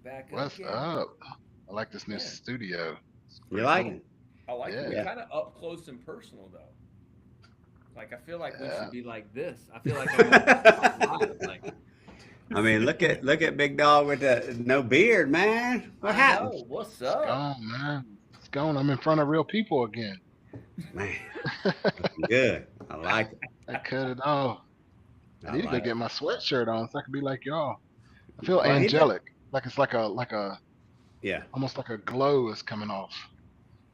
Back What's again. up? I like this new Man, studio. It's You pretty like cool. it? I like it. We're Yeah, Yeah. kind of up close and personal though. Like I feel like we should yeah. be like this. I feel like I'm on TikTok live. Like I mean, look at Big Dog with the no beard, man. What I happened? know. What's It's up? gone, man. It's gone. I'm in front of real people again. Man, looking good. I like it. I cut it off. I I need to go like get it. my sweatshirt on so I can be like y'all. I feel Well, ain't that? angelic. Like it's like a Yeah, almost like a glow is coming off.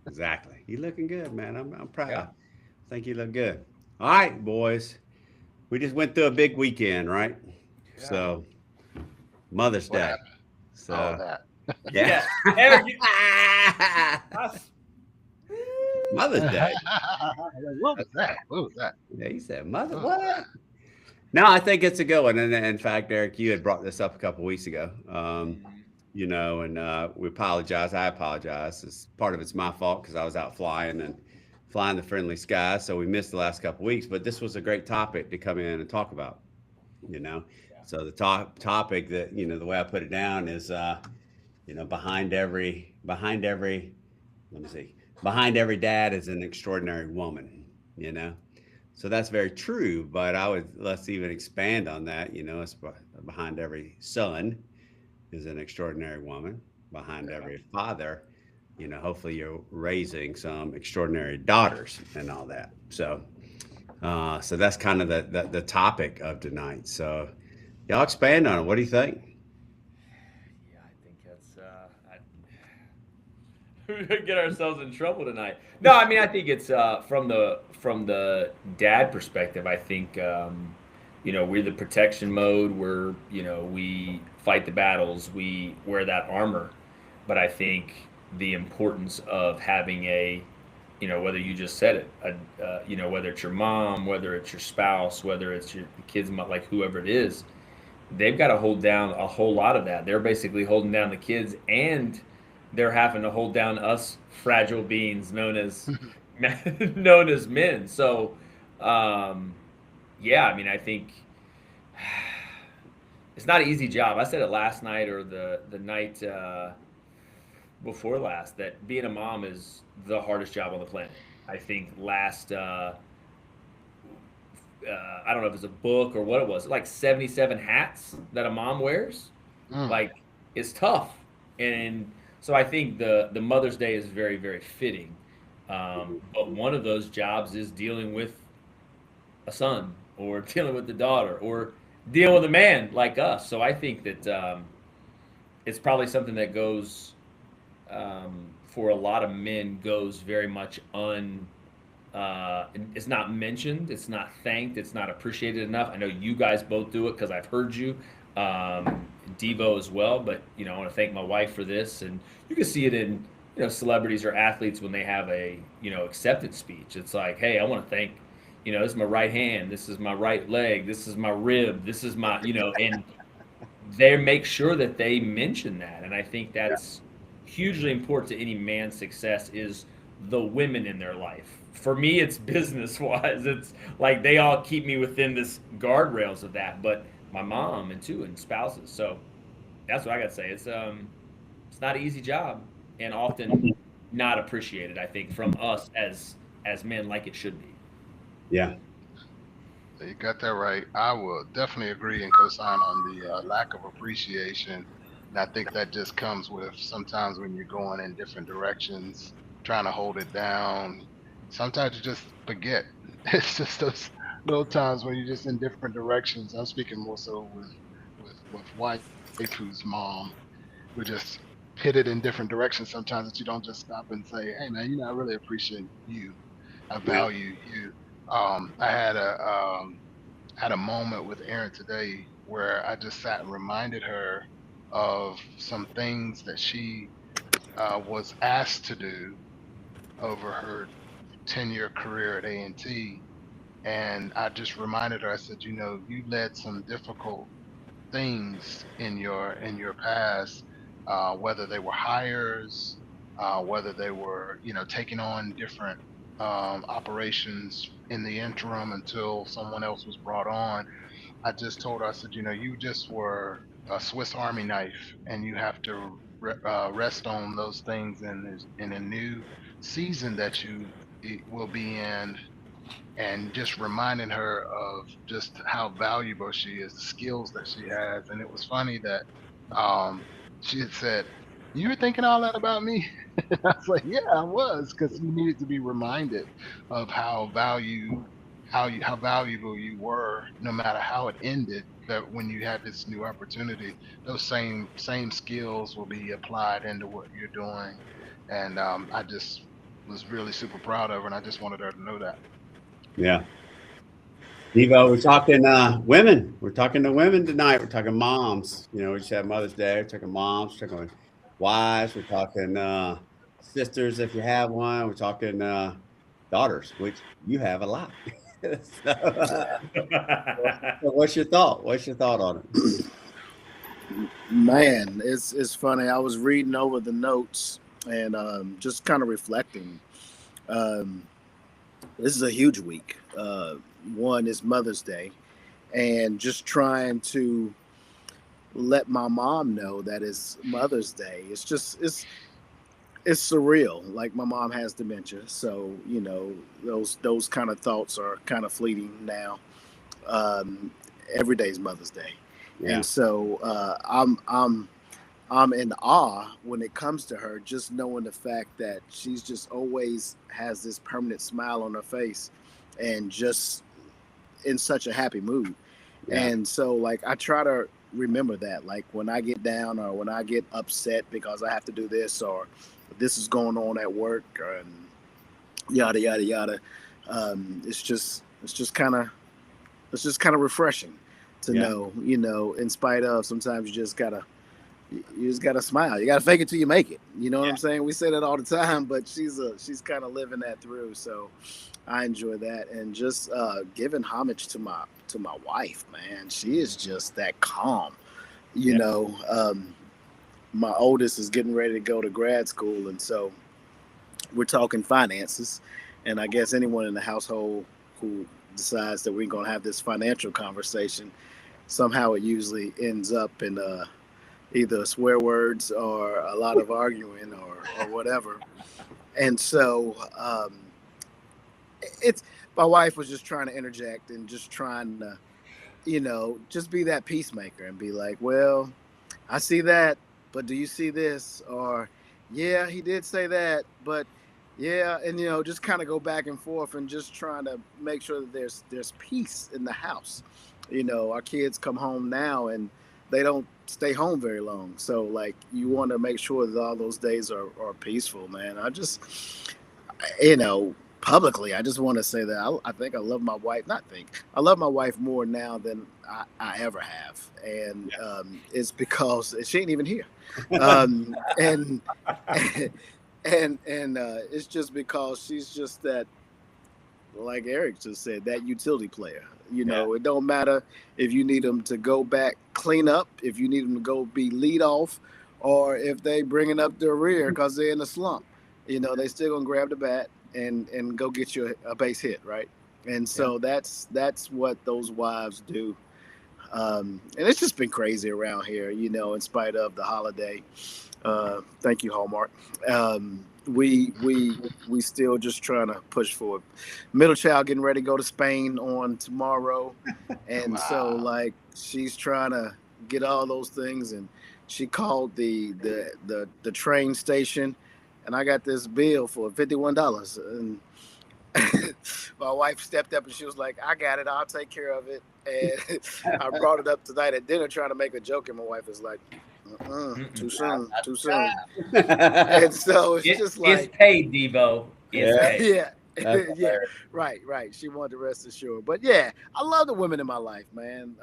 exactly. You looking good, man. I'm proud. Yeah. I think you look good. All right, boys. We just went through a big weekend, right? Yeah. So Mother's What Day. happened? Oh, So that. yeah. Yeah. Eric, us. Mother's Day. What was that? What was that? Yeah, he said mother. What was that? What? No, I think it's a good one. And in fact, Eric, you had brought this up a couple weeks ago. Mhm. And we apologize. I apologize. It's part of it's my fault because I was out flying and flying the friendly skies, so we missed the last couple weeks. But this was a great topic to come in and talk about. You know, Yeah. so the topic that the way I put it down is behind every let me see behind every dad is an extraordinary woman. You know, so that's very true. But let's even expand on that. It's behind every son is an extraordinary woman. Behind Okay. every father, hopefully you're raising some extraordinary daughters and all that. So that's kind of the topic of tonight. So y'all expand on it. What do you think? Yeah, I think that's we're gonna get ourselves in trouble tonight. No, I mean I think it's from the dad perspective. I think we're the protection mode. We fight the battles. We wear that armor. But I think the importance of having whether you just said it, whether it's your mom, whether it's your spouse, whether it's your kids, like whoever it is, they've got to hold down a whole lot of that. They're basically holding down the kids, and they're having to hold down us fragile beings known as known as men. So, um, yeah, I mean, I think it's not an easy job. I said it last night or the night before last that being a mom is the hardest job on the planet. I think I don't know if it's a book or what it was, like 77 hats that a mom wears. Mm. Like it's tough, and so I think the Mother's Day is very very fitting. But one of those jobs is dealing with a son or dealing with the daughter or dealing with a man like us. So I think that it's probably something that goes for a lot of men goes very much it's not mentioned, it's not thanked, it's not appreciated enough. I know you guys both do it because I've heard you, Devo as well. But I want to thank my wife for this, and you can see it in celebrities or athletes when they have a acceptance speech. It's like, hey, I want to thank this is my right hand, this is my right leg, this is my rib, this is my and they make sure that they mention that. And I think Yeah. that's hugely important to any man's success is the women in their life. For me, it's business wise. It's like they all keep me within this guardrails of that. But my mom and spouses. So that's what I gotta say. It's not an easy job and often not appreciated, I think, from us as men like it should be. Yeah. You got that right. I will definitely agree and co-sign on the lack of appreciation. And I think that just comes with sometimes when you're going in different directions, trying to hold it down. Sometimes you just forget. It's just those little times when you're just in different directions. I'm speaking more so with wife who's mom. We just pitted in different directions sometimes that you don't just stop and say, "Hey, man, I really appreciate you. I Yeah. value you." I had a moment with Erin today where I just sat and reminded her of some things that she was asked to do over her 10-year career at A&T. And I just reminded her, I said, you led some difficult things in your past, whether they were hires, whether they were, taking on different operations in the interim until someone else was brought on. I just told her, I said, you just were a Swiss Army knife, and you have to rest on those things in a new season that you will be in, and just reminding her of just how valuable she is, the skills that she has. And it was funny that um, she had said, "You were thinking all that about me?" I was like, "Yeah, I was," because you needed to be reminded of how valuable you were, no matter how it ended. That when you had this new opportunity, those same skills will be applied into what you're doing. And I just was really super proud of her, and I just wanted her to know that. Yeah. Devo, we're talking women. We're talking to women tonight. We're talking moms. You know, we just had Mother's Day. We're talking moms. We're talking wives. We're talking sisters, if you have one. We're talking daughters, which you have a lot. So what's your thought? What's your thought on it? Man, it's funny. I was reading over the notes and just kind of reflecting. Um, this is a huge week. One is Mother's Day, and just trying to let my mom know that it's Mother's Day. It's surreal. Like my mom has dementia, so those kind of thoughts are kind of fleeting now. Um, every day is Mother's Day, Yeah. and so I'm in awe when it comes to her, just knowing the fact that she's just always has this permanent smile on her face and just in such a happy mood. Yeah. And so, like, I try to remember that, like, when I get down or when I get upset because I have to do this or this is going on at work and yada, yada, yada. It's just kind of refreshing to Yeah. know, in spite of sometimes you just gotta smile. You gotta fake it till you make it. You know what I'm saying? We say that all the time, but she's kind of living that through. So I enjoy that, and just giving homage to my wife, man. She is just that calm. You Yeah. know, my oldest is getting ready to go to grad school, and so we're talking finances. And I guess anyone in the household who decides that we're gonna have this financial conversation, somehow it usually ends up in either swear words or a lot of arguing or whatever. And so it's my wife was just trying to interject and just trying to, just be that peacemaker and be like, well, I see that, but do you see this? Or, yeah, he did say that, but yeah, and just kind of go back and forth and just trying to make sure that there's peace in the house. Our kids come home now and they don't stay home very long. So like you want to make sure that all those days are peaceful, man. You know, publicly, I just want to say that I think I love my wife. Not think I love my wife more now than I ever have, and it's because she ain't even here, and and it's just because she's just that, like Eric just said, that utility player. It don't matter if you need them to go back clean up, if you need them to go be lead off, or if they bringing up their rear because they're in a slump. They still gonna grab the bat and go get you a base hit, right? And so that's what those wives do. And it's just been crazy around here, in spite of the holiday. Thank you, Hallmark. We still just trying to push forward. Middle child getting ready to go to Spain on tomorrow, and so like she's trying to get all those things, and she called the train station, and I got this bill for $51, and my wife stepped up and she was like, "I got it. I'll take care of it." And I brought it up tonight at dinner, trying to make a joke, and my wife is like, "Too soon, too soon." And so it's just like it's paid, Devo. It's paid. yeah, right. She wanted to rest assured, but yeah, I love the women in my life, man.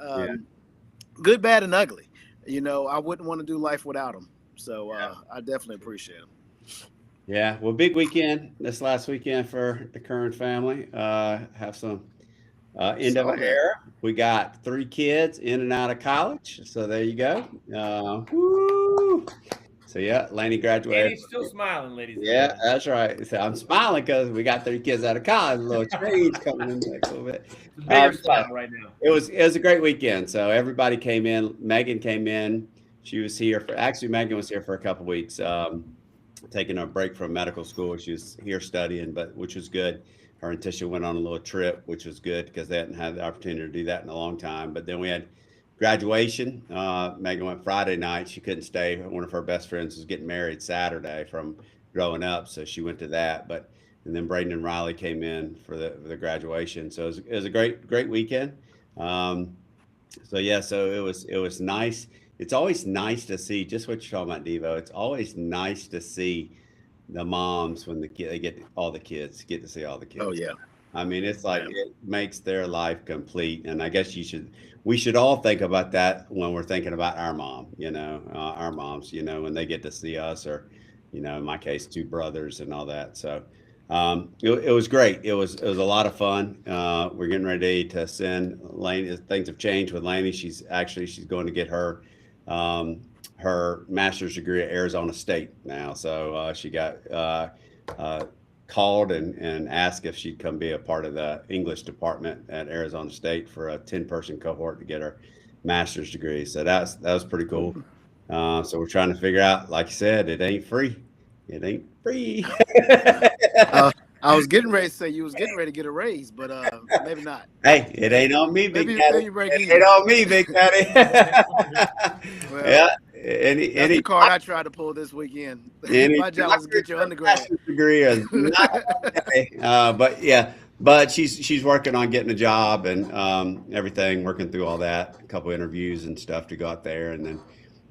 Good, bad, and ugly. I wouldn't want to do life without them. So I definitely appreciate them. Yeah, well, big weekend this last weekend for the Curran family. Have some end of an era. We got 3 kids in and out of college, so there you go. Woo! So So yeah, Laney And graduated. he's still smiling, ladies and Yeah, gentlemen. that's right. So I'm smiling because we got 3 kids out of college. A little change coming in there a little bit. It's a bigger Yeah, smile right now. it was a great weekend. So everybody came in. Megan came in. She was here for actually Megan was here for a couple weeks, taking a break from medical school. She was here studying, but which was good. Her and Tisha went on a little trip, which was good because they hadn't had the opportunity to do that in a long time. But then we had graduation. Megan went Friday night. She couldn't stay. One of her best friends was getting married Saturday from growing up, so she went to that. But and then Braden and Riley came in for the graduation. So it was a great weekend. Um, so yeah, so it was nice. It's always nice to see just what you're talking about, Devo. It's always nice to see the moms when they get all the kids get to see all the kids. Oh yeah. I mean, it's like Yeah. it makes their life complete. And I guess we should all think about that when we're thinking about our mom, our moms, when they get to see us or, in my case, 2 brothers and all that. So it was great. It was a lot of fun. We're getting ready to send Lainey. Things have changed with Lainey. She's going to get her master's degree at Arizona State now. So she got called and asked if she'd come be a part of the English department at Arizona State for a 10-person cohort to get her master's degree. So that was pretty cool. So we're trying to figure out, like you said, it ain't free. It ain't free. I was getting ready to say you was getting ready to get a raise, but maybe not. Hey, it ain't on me, Big Maybe Daddy. break It even. ain't on me, Big Daddy. Well, Yeah. That's the card I tried to pull this weekend. My job was to get your undergrad. master's degree is not okay. But she's working on getting a job and everything, working through all that, a couple interviews and stuff to go out there and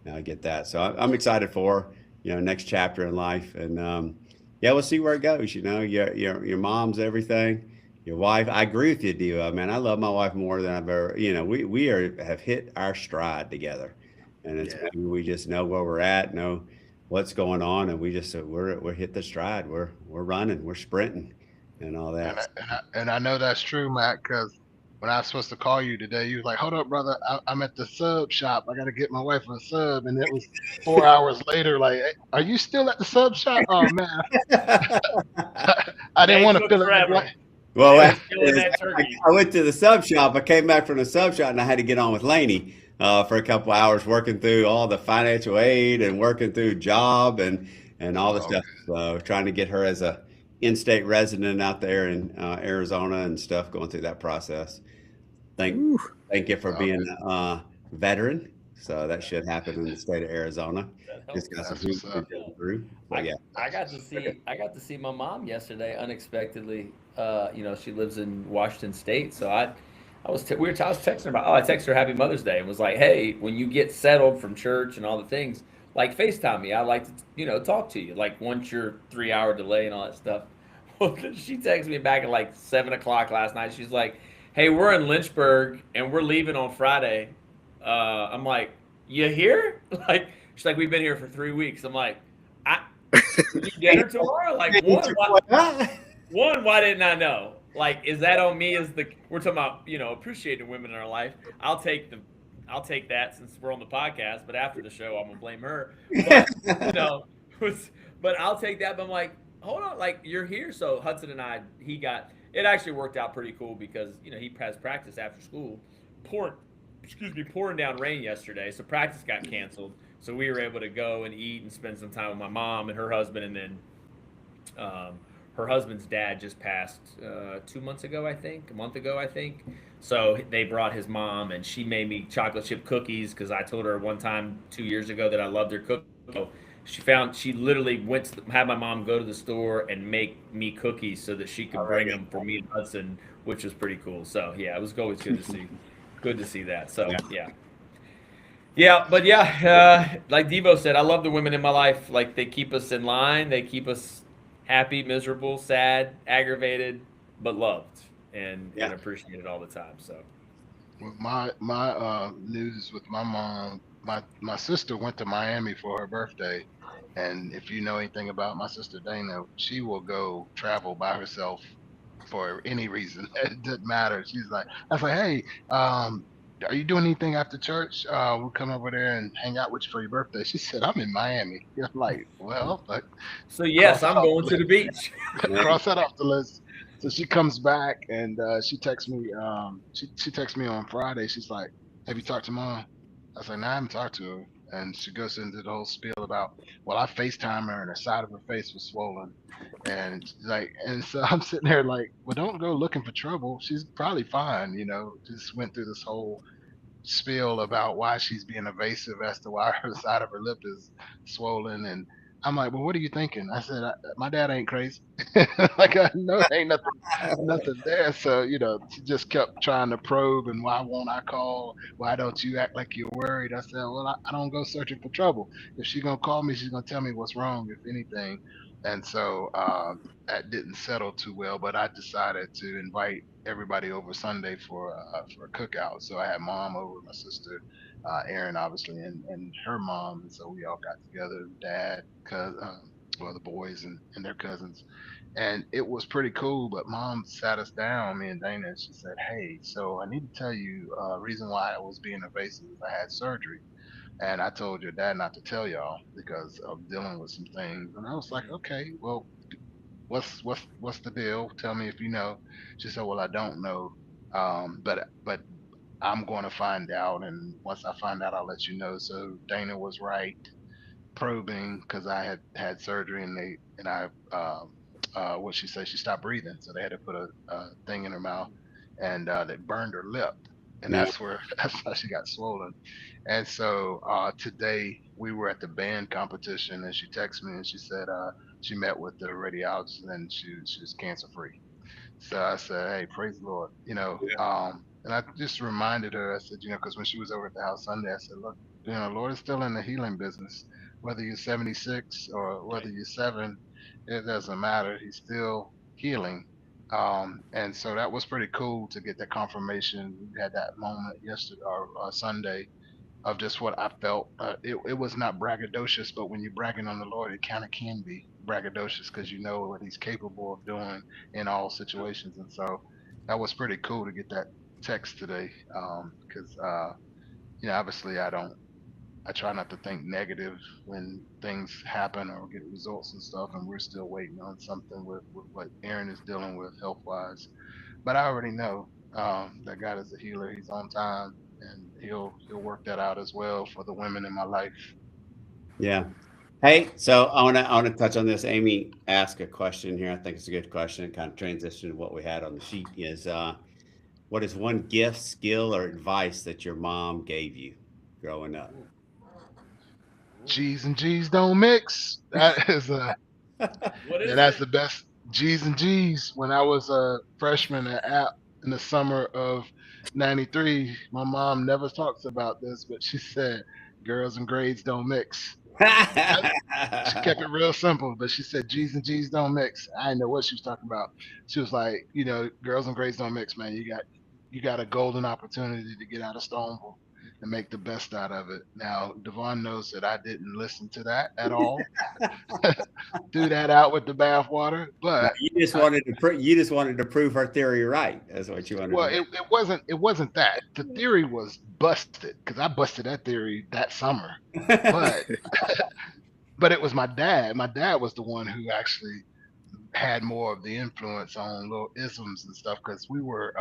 then get that. So I'm excited for next chapter in life, and we'll see where it goes. Your mom's everything. Your wife, I agree with you, Diva. Man, I love my wife more than I've ever. We have hit our stride together, and it's maybe we just know where we're at, know what's going on, and we're hit the stride. We're running, we're sprinting, and all that. And I know that's true, Matt, because when I was supposed to call you today, you was like, "Hold up, brother, I'm at the sub shop. I got to get my wife a sub." And it was 4 hours later. Like, "Hey, are you still at the sub shop?" Oh man, I didn't want to feel it. Like, Well, Turkey. I went to the sub shop. I came back from the sub shop and I had to get on with Lainey for a couple hours working through all the financial aid and working through job and all the stuff. Trying to get her as a in-state resident out there in Arizona and stuff, going through that process. Thank you for being a veteran. So that should happen in the state of Arizona. Just got some things to go through. But I got to see my mom yesterday unexpectedly. She lives in Washington State, so I was texting her about. I texted her Happy Mother's Day and was like, "Hey, when you get settled from church and all the things, like FaceTime me. I like to talk to you. Like once your 3-hour delay and all that stuff." Well, she texted me back at like 7 o'clock last night. She's like, "Hey, we're in Lynchburg and we're leaving on Friday." I'm like, "You here?" Like she's like, "We've been here for 3 weeks." I'm like, "You get her tomorrow?" Like one, why didn't I know? Like, is that on me? We're talking about appreciating women in our life. I'll take that since we're on the podcast. But after the show, I'm gonna blame her. But but I'll take that. But I'm like, hold on, like you're here. So Hudson and I, it actually worked out pretty cool because he has practice after school. Pouring down rain yesterday, so practice got canceled. So we were able to go and eat and spend some time with my mom and her husband, and then her husband's dad just passed 2 months ago, a month ago, I think. So they brought his mom, and she made me chocolate chip cookies because I told her one time 2 years ago that I loved her cookies. So she literally had my mom go to the store and make me cookies so that she could bring them for me and Hudson, which was pretty cool. So yeah, it was always good to see. Good to see that. So but like Devo said, I love the women in my life. Like they keep us in line. They keep us happy, miserable, sad, aggravated, but loved and appreciated all the time. So my news with my mom, my sister went to Miami for her birthday, and if you know anything about my sister Dana, she will go travel by herself for any reason. It doesn't matter. I was like, hey, are you doing anything after church? We'll come over there and hang out with you for your birthday. She said, I'm in Miami. You're like, well, like, So yes, cross that I'm off going the to the list. beach. Yeah. Cross that off the list. So she comes back and she texts me. She texts me on Friday. She's like, "Have you talked to mom?" I was like, "No, I haven't talked to her." And she goes into the whole spiel about, well, I FaceTime her and the side of her face was swollen, and she's like, and so I'm sitting there like, well, don't go looking for trouble. She's probably fine, you know. Just went through this whole spiel about why she's being evasive as to why her side of her lip is swollen. And I'm like, well, what are you thinking? I said, my dad ain't crazy. Like, I know there ain't nothing there. So, you know, she just kept trying to probe and why won't I call? Why don't you act like you're worried? I said, well, I don't go searching for trouble. If she's going to call me, she's going to tell me what's wrong, if anything. And so that didn't settle too well, but I decided to invite everybody over Sunday for a cookout. So I had mom over, my sister, Erin, obviously, and her mom. And so we all got together, dad, cousin, well, the boys and their cousins, and it was pretty cool. But mom sat us down, me and Dana, and she said, "Hey, so I need to tell you, reason why I was being evasive is I had surgery." And I told your dad not to tell y'all because of dealing with some things. And I was like, okay, well, what's the deal? Tell me if you know. She said, well, I don't know, but I'm going to find out, and once I find out, I'll let you know. So Dana was right, probing because I had surgery, and I what she said, she stopped breathing, so they had to put a thing in her mouth, and they burned her lip, and Yeah. that's where that's how she got swollen. And so today we were at the band competition, and she texted me and she said she met with the radiologist and she was cancer free. So I said, hey, praise the Lord, you know. And I just reminded her, I said, you know, because when she was over at the house Sunday, I said, look, you know, Lord is still in the healing business. Whether you're 76 or whether you're 7, it doesn't matter. He's still healing. And so that was pretty cool to get that confirmation. We had that moment yesterday or Sunday of just what I felt. It was not braggadocious, but when you're bragging on the Lord, it kind of can be braggadocious because you know what He's capable of doing in all situations. And so that was pretty cool to get that text today. Because you know, obviously, I try not to think negative when things happen or get results and stuff, and we're still waiting on something with what Aaron is dealing with health wise. But I already know that God is a healer. He's on time, and he'll work that out as well for the women in my life. Yeah. Hey, so I want to touch on this. Amy asked a question here. I think it's a good question. Kind of transition to what we had on the sheet is what is one gift, skill, or advice that your mom gave you growing up? G's and G's don't mix. That is What yeah, is that's it? the best. G's and G's. When I was a freshman at App in the summer of '93, my mom never talks about this, but she said girls and grades don't mix. She kept it real simple, but she said G's and G's don't mix. I didn't know what she was talking about. She was like, you know, girls and grades don't mix, man. You got a golden opportunity to get out of Stoneville and make the best out of it. Now, Devon knows that I didn't listen to that at all. Threw that out with the bathwater, No, but I, you just wanted to prove her theory right. That's what you wanted well, to do. it wasn't that. The theory was busted because I busted that theory that summer. But but it was my dad. My dad was the one who actually had more of the influence on little isms and stuff because we were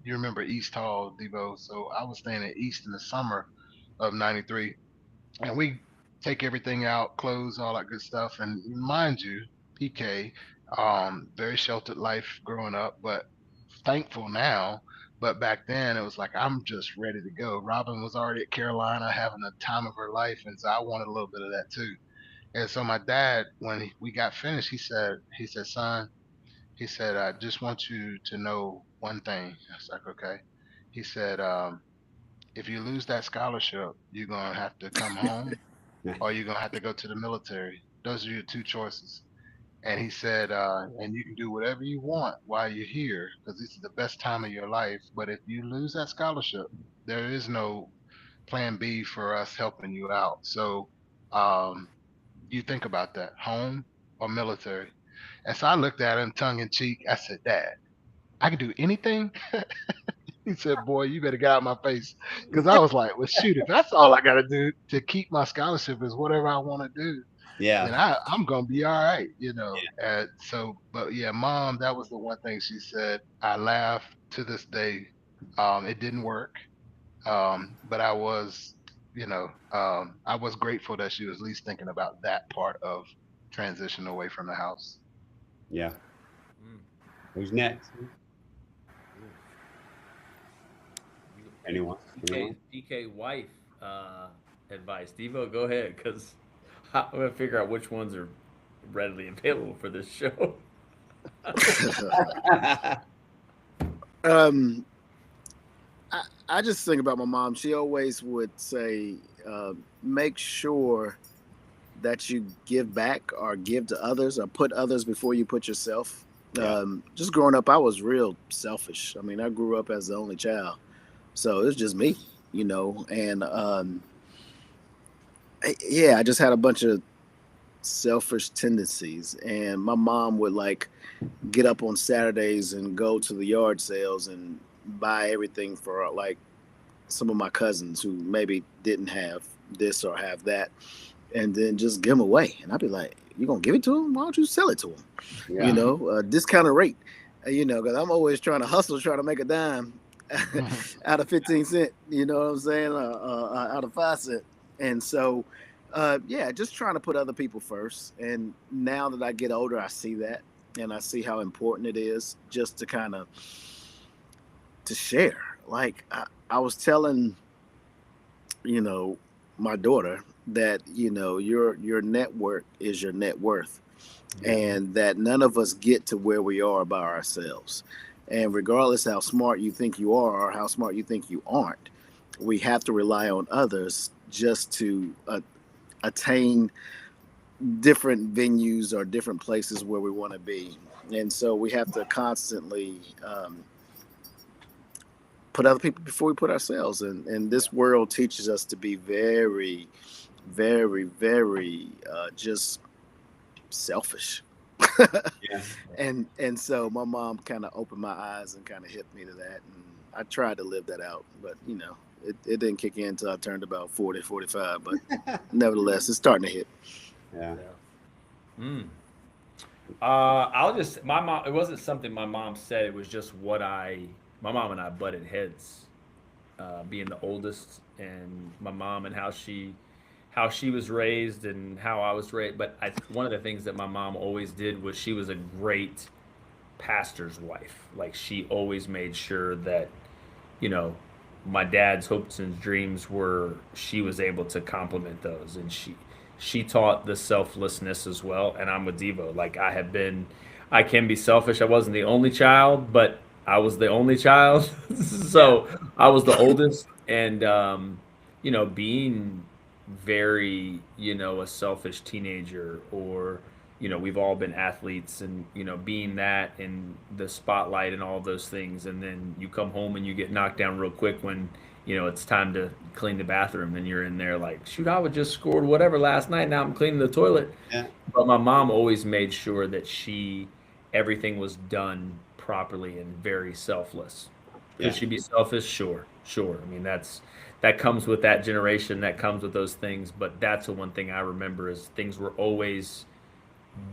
you remember East Hall, Devo. So I was staying at East in the summer of '93, and we take everything out, clothes, all that good stuff. And mind you, PK, very sheltered life growing up, but thankful now. But back then, it was like I'm just ready to go. Robin was already at Carolina having the time of her life, and so I wanted a little bit of that too. And so my dad, when we got finished, he said, son, he said, I just want you to know one thing. I was like, okay. He said, if you lose that scholarship, you're gonna have to come home or you're gonna have to go to the military. Those are your two choices. And he said, and you can do whatever you want while you're here because this is the best time of your life. But if you lose that scholarship, there is no plan B for us helping you out. So um, you think about that, home or military. And so I looked at him tongue in cheek. I said, Dad, I can do anything. He said, "Boy, you better get out of my face," because I was like, "Well, shoot, if that's all I got to do to keep my scholarship is whatever I want to do, Yeah. then I'm gonna be all right, you know." And so, but yeah, mom, that was the one thing she said. I laugh to this day. It didn't work, but I was grateful that she was at least thinking about that part of transition away from the house. Yeah. Mm. Who's next? Anyone? DK wife advice. Devo, go ahead, because I'm gonna figure out which ones are readily available for this show. um, I just think about my mom. She always would say, make sure that you give back or give to others or put others before you put yourself. Yeah. Just growing up, I was real selfish. I mean, I grew up as the only child. So it was just me, and I just had a bunch of selfish tendencies. And my mom would like get up on Saturdays and go to the yard sales and buy everything for like some of my cousins who maybe didn't have this or have that, and then just give them away. And I'd be like, "You gonna give it to them? Why don't you sell it to them? Yeah. Discounted rate, because I'm always trying to hustle, trying to make a dime out of 15 cent, you know what I'm saying? Out of 5 cent. And so, just trying to put other people first. And now that I get older, I see that, and I see how important it is just to kind of to share. Like I was telling, my daughter that, your network is your net worth, and that none of us get to where we are by ourselves. And regardless how smart you think you are or how smart you think you aren't, we have to rely on others just to attain different venues or different places where we want to be. And so we have to constantly put other people before we put ourselves. And this world teaches us to be very, very, very just selfish. Yeah. And so my mom kind of opened my eyes and kind of hit me to that, and I tried to live that out, but it didn't kick in until I turned about 40, 45, but nevertheless it's starting to hit. Yeah. My mom, it wasn't something my mom said, it was just my mom and I butted heads, being the oldest, and my mom and how she was raised and how I was raised. But one of the things that my mom always did was she was a great pastor's wife. Like, she always made sure that, my dad's hopes and dreams she was able to complement those. And she taught the selflessness as well. And I'm with Devo. Like, I can be selfish. I wasn't the only child, but I was the only child. So I was the oldest, and, being very, a selfish teenager, or, we've all been athletes, and, being that in the spotlight and all those things. And then you come home and you get knocked down real quick when, it's time to clean the bathroom, and you're in there like, shoot, I would just scored whatever last night. Now I'm cleaning the toilet. Yeah. But my mom always made sure that everything was done properly and very selfless. Could she be selfish? Sure. I mean, that comes with that generation, that comes with those things. But that's the one thing I remember, is things were always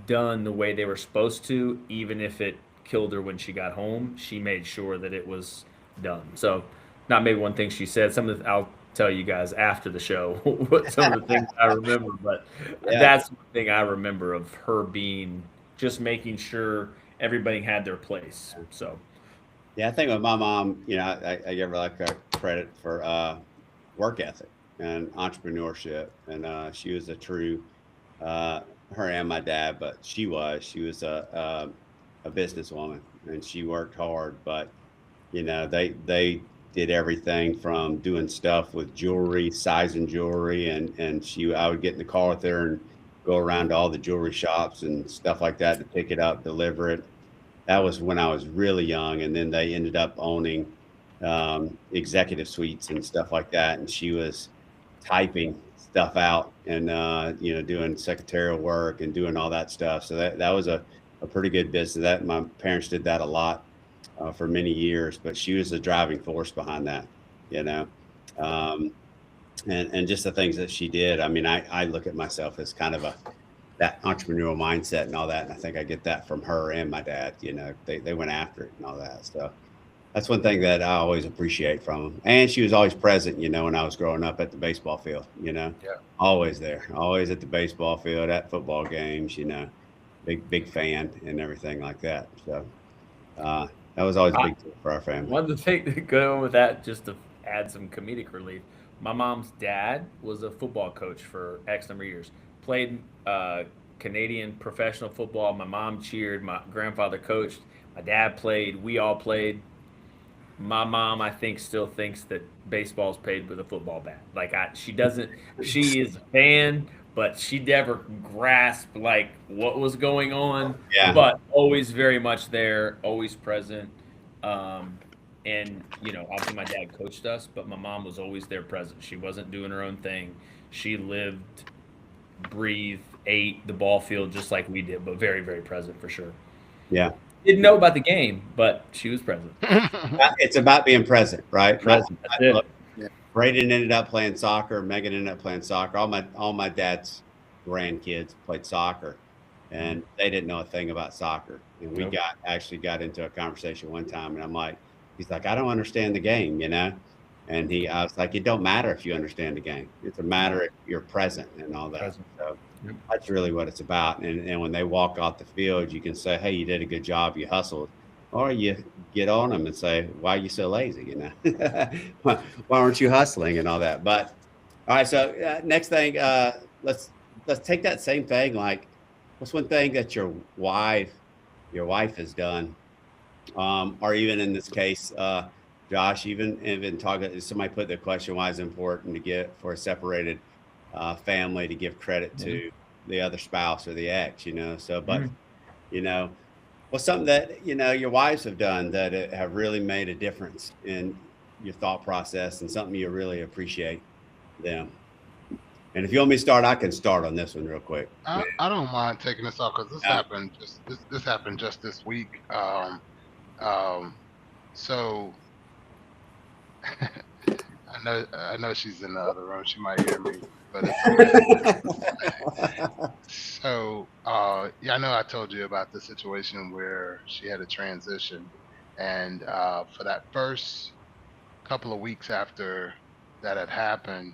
done the way they were supposed to. Even if it killed her when she got home, she made sure that it was done. So, not maybe one thing she said. I'll tell you guys after the show what some of the things I remember. But that's one thing I remember of her being, just making sure everybody had their place. So. Yeah, I think with my mom, I give her like a credit for work ethic and entrepreneurship, and she was a true, her and my dad, but she was a businesswoman, and she worked hard. But they did everything from doing stuff with jewelry, sizing jewelry, and I would get in the car with her and go around to all the jewelry shops and stuff like that to pick it up, deliver it. That was when I was really young, and then they ended up owning executive suites and stuff like that. And she was typing stuff out and doing secretarial work and doing all that stuff. So that was a pretty good business. That my parents did that a lot. for many years, but she was the driving force behind that, you know. Um, and just the things that she did. I mean, I look at myself as kind of that entrepreneurial mindset and all that. And I think I get that from her and my dad, you know, they went after it and all that. So that's one thing that I always appreciate from them. And she was always present, you know, when I was growing up at the baseball field, you know, Yeah. always there, always at the baseball field, at football games, you know, big fan and everything like that. So that was always a big deal for our family. One of the things going with that, just to add some comedic relief, my mom's dad was a football coach for X number of years. Played Canadian professional football. My mom cheered. My grandfather coached. My dad played. We all played. My mom, I think, still thinks that baseball's paid with a football bat. Like she doesn't. She is a fan, but she never grasped like what was going on. Yeah. But always very much there, always present. And you know, obviously my dad coached us, but my mom was always there present. She wasn't doing her own thing. She lived, breathed, ate the ball field just like we did, but very, very present for sure. Yeah. Didn't know about the game, but she was present. It's about being present, right? Present. That's it. Look, Braden ended up playing soccer. Megan ended up playing soccer. All my dad's grandkids played soccer, and they didn't know a thing about soccer. And we actually got into a conversation one time, and I'm like, he's like, I don't understand the game, you know? And I was like, it don't matter if you understand the game. It's a matter if you're present and all that. Present. So that's really what it's about. And when they walk off the field, you can say, hey, you did a good job. You hustled. Or you get on them and say, why are you so lazy? You know, why aren't you hustling and all that? But all right. So next thing, let's take that same thing. Like, what's one thing that your wife has done? Or even in this case, Josh, even talking, somebody put the question, why is it important to get for a separated family to give credit to the other spouse or the ex, you know? So, but, you know, what's something that, you know, your wives have done that have really made a difference in your thought process and something you really appreciate them? And if you want me to start, I can start on this one real quick. I don't mind taking this off because this happened just this week. So I know she's in the other room. She might hear me, but it's okay. So yeah, I know I told you about the situation where she had a transition, and for that first couple of weeks after that had happened,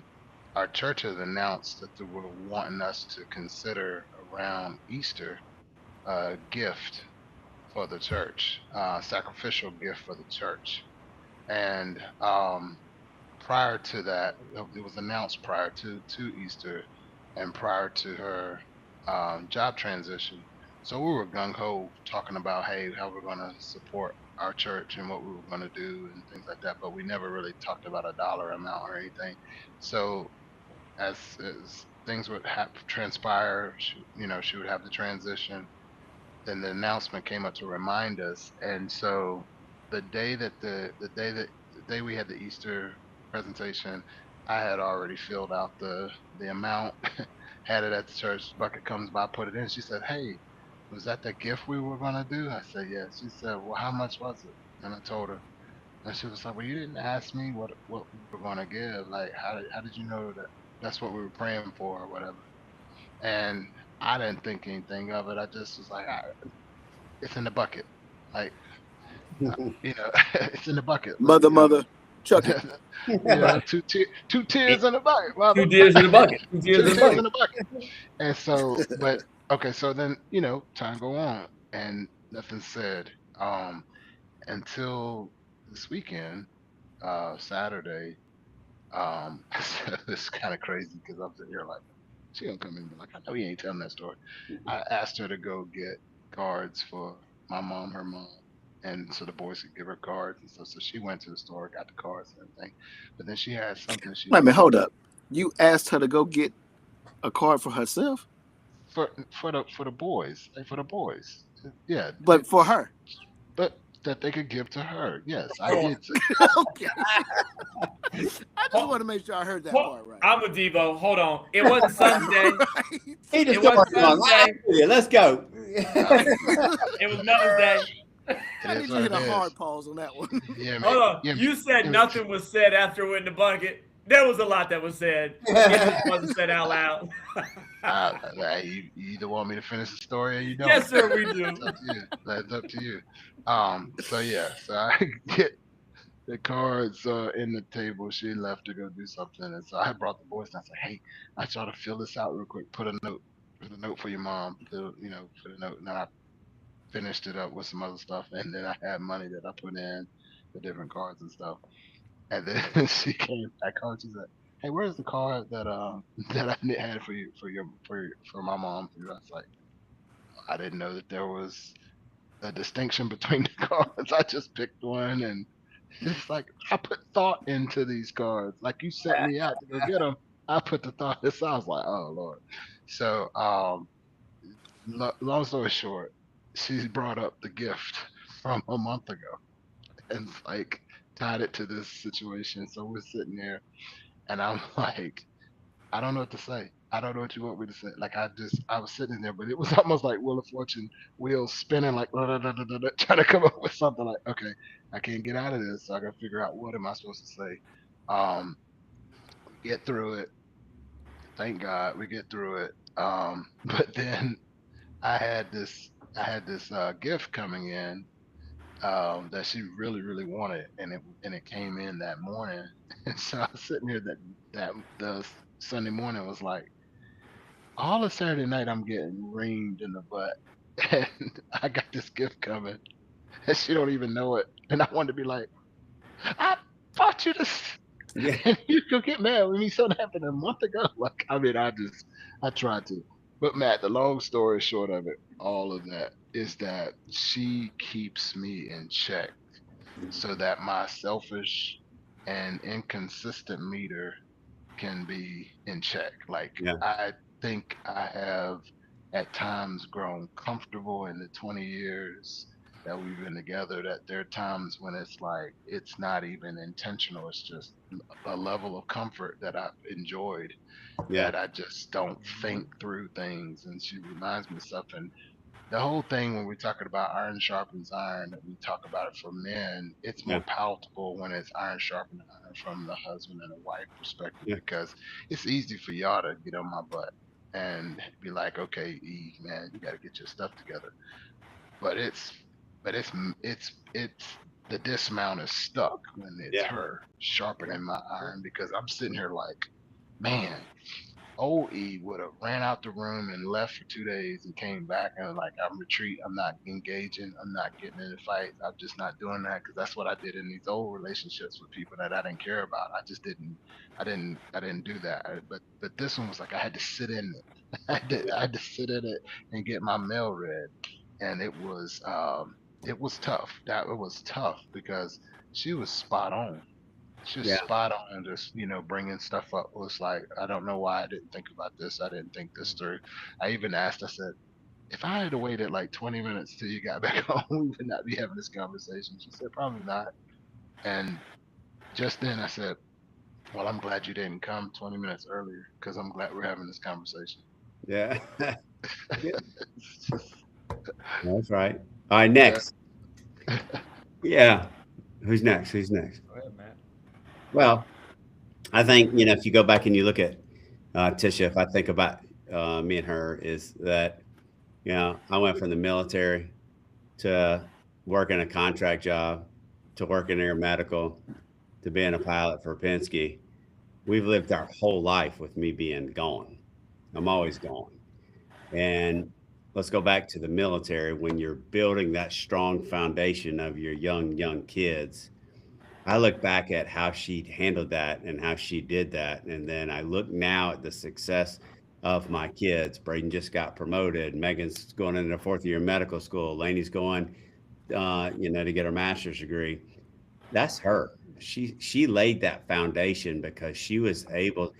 our church has announced that they were wanting us to consider around Easter a gift for the church, sacrificial gift for the church. And prior to that, it was announced prior to Easter and prior to her job transition. So we were gung-ho talking about, hey, how we're going to support our church and what we were going to do and things like that. But we never really talked about a dollar amount or anything. So as things would transpire, she would have the transition. Then the announcement came up to remind us, and so the day we had the Easter presentation, I had already filled out the amount, had it at the church. Bucket comes by, put it in. She said, "Hey, was that the gift we were gonna do?" I said, "Yeah." She said, "Well, how much was it?" And I told her, and she was like, "Well, you didn't ask me what we were gonna give. Like, how did you know that that's what we were praying for or whatever?" And I didn't think anything of it. I just was like, it's in the bucket. Like, it's in the bucket. Mother, chuck it. Two tears in the bucket. Two tears in the bucket. Two tears in the bucket. And so, but, okay, so then, time go on and nothing said until this weekend, Saturday. It's kind of crazy because I'm sitting here like, she gonna come in and be like, I know you ain't telling that story. I asked her to go get cards for my mom, her mom, and so the boys could give her cards and stuff. So she went to the store, got the cards and everything. But then she had something. Wait a minute, hold up. You asked her to go get a card for herself? For the boys, like for the boys, yeah. But for her. But that they could give to her. Yes, I did. Okay. I just want to make sure I heard that part right. I'm a Devo. Hold on. It wasn't Sunday. He just Let's go. It was Mother's Day. I need is you to what hit it a is. hard pause on that one. Yeah, man. Hold on. Yeah, You said man. nothing was said after we're in the bucket. There was a lot that was said. It just wasn't said out loud. You either want me to finish the story or you don't. Yes, sir, we do. It's up to you. That's up to you. So yeah, so I get the cards in the table. She left to go do something, and so I brought the boys. And I said, "Hey, I try to fill this out real quick. Put a note for your mom. Put a note." And then I finished it up with some other stuff, and then I had money that I put in the different cards and stuff. And then she came back home. She said, "Hey, where's the card that that I had for you for my mom?" And I was like, "I didn't know that there was a distinction between the cards. I just picked one, and it's like I put thought into these cards. Like you sent me out to go get them. I put the thought. This I was like, oh Lord." So, long story short, she brought up the gift from a month ago, and like tied it to this situation. So we're sitting there, and I'm like, I don't know what to say. I don't know what you want me to say. Like I was sitting there, but it was almost like Wheel of Fortune wheels spinning, like trying to come up with something. Like, okay, I can't get out of this, so I got to figure out what am I supposed to say. Um, get through it. Thank God we get through it. But then I had this gift coming in that she really really wanted, and it came in that morning. And so I was sitting here that the Sunday morning was like all of Saturday night I'm getting reamed in the butt, and I got this gift coming, and she don't even know it, and I wanted to be like, I bought you this, Yeah. and you could get mad with me. Something happened a month ago. Like I mean, I tried to, but Matt, the long story short of it, all of that is that she keeps me in check so that my selfish and inconsistent meter can be in check. Like Yeah. I think I have at times grown comfortable in the 20 years that we've been together that there are times when it's like it's not even intentional. It's just a level of comfort that I've enjoyed Yeah. that I just don't think through things. And she reminds me of stuff. And the whole thing when we're talking about iron sharpens iron, that we talk about it for men, it's Yeah. more palatable when it's iron sharpening iron from the husband and the wife perspective Yeah. because it's easy for y'all to get on my butt and be like, okay, Eve, man, you got to get your stuff together. But it's the dismount is stuck when it's Yeah. her sharpening my iron because I'm sitting here like, man, old E would have ran out the room and left for 2 days and came back and was like, I'm retreat. I'm not engaging. I'm not getting in the fight. I'm just not doing that because that's what I did in these old relationships with people that I didn't care about. I just didn't. I didn't do that. But this one was like I had to sit in it. I had to sit in it and get my mail read, and it was tough. That it was tough because she was spot on. She's Yeah. spot on, just bringing stuff up. It was like, I don't know why I didn't think about this. I didn't think this through. I even asked. I said, if I had waited like 20 minutes till you got back home, we would not be having this conversation. She said, probably not. And just then, I said, well, I'm glad you didn't come 20 minutes earlier because I'm glad we're having this conversation. Yeah. It's just, That's right. All right. yeah. Next. Yeah. Who's next? Who's next? Go ahead, Matt. Well, I think, if you go back and you look at Tisha, if I think about me and her, is that, I went from the military to working a contract job to working air medical to being a pilot for Penske. We've lived our whole life with me being gone. I'm always gone. And let's go back to the military. When you're building that strong foundation of your young kids, I look back at how she handled that and how she did that. And then I look now at the success of my kids. Braden just got promoted. Megan's going into fourth year of medical school. Laney's going, to get her master's degree. That's her. She laid that foundation because she was able.